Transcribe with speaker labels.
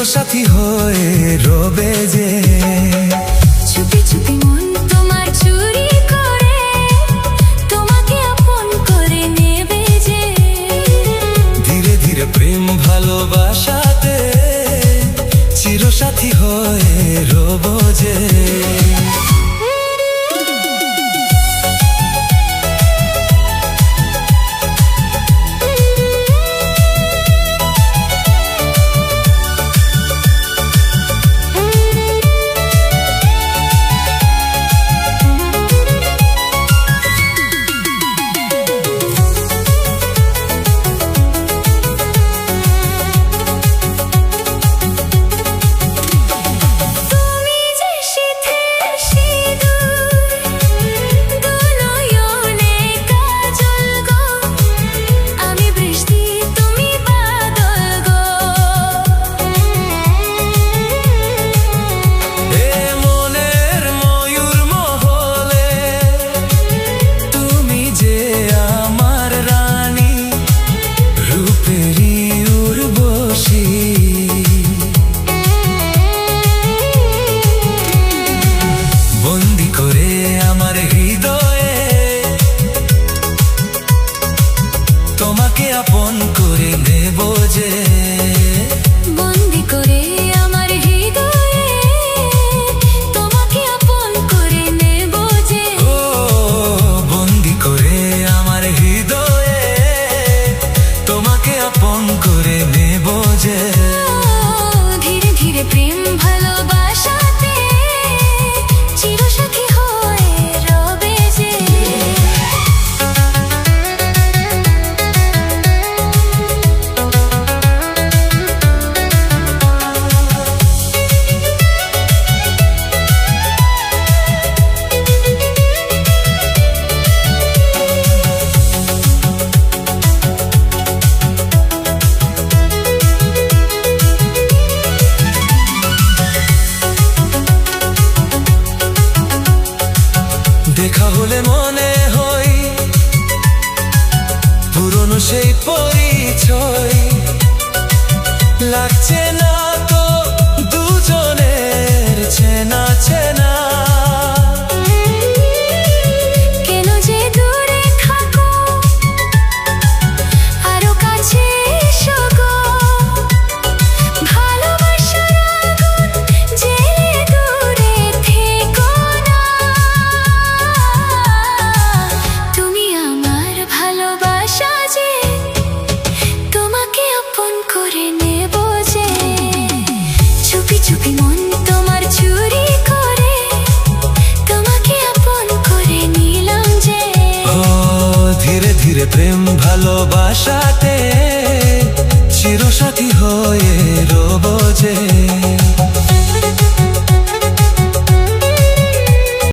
Speaker 1: চিরসাথী হয়ে রবে যে।
Speaker 2: চুপি চুপি মন তোমার চুরি করে তোমাকে আপন করে নেবে যে।
Speaker 1: ধীরে ধীরে প্রেম ভালোবাসাতে চিরসাথী হয়ে রব যে। তোমাকে আপন করে নেব যে।
Speaker 2: বন্দি করে আমার হৃদয়ে তোমাকে আপন করে নেব যে।
Speaker 1: ও বন্দি করে আমার হৃদয়ে তোমাকে আপন করে নেব যে।
Speaker 2: ধীরে ধীরে প্রেম ভালোবাসাতে চিরসাথী হয়ে রবে যে।
Speaker 1: দেখা হলে মনে হয় পুরনো সেই পরিচয়, লাগছে না তো দুজনের চেনা চেনা।
Speaker 2: কেন যে দূরে থাকো আরো কাছে এসো গো। ভালোবাসার আগুন জ্বেলে দূরে থেকো না। তুমি আমার ভালোবাসা যে তোমাকে আপন করে নেব যে। চুপি চুপি মন তোমার চুরি করে তোমাকে আপন করে নিলাম যে।
Speaker 1: ও ধীরে ধীরে প্রেম ভালোবাসাতে চিরসাথী হয়ে রব যে।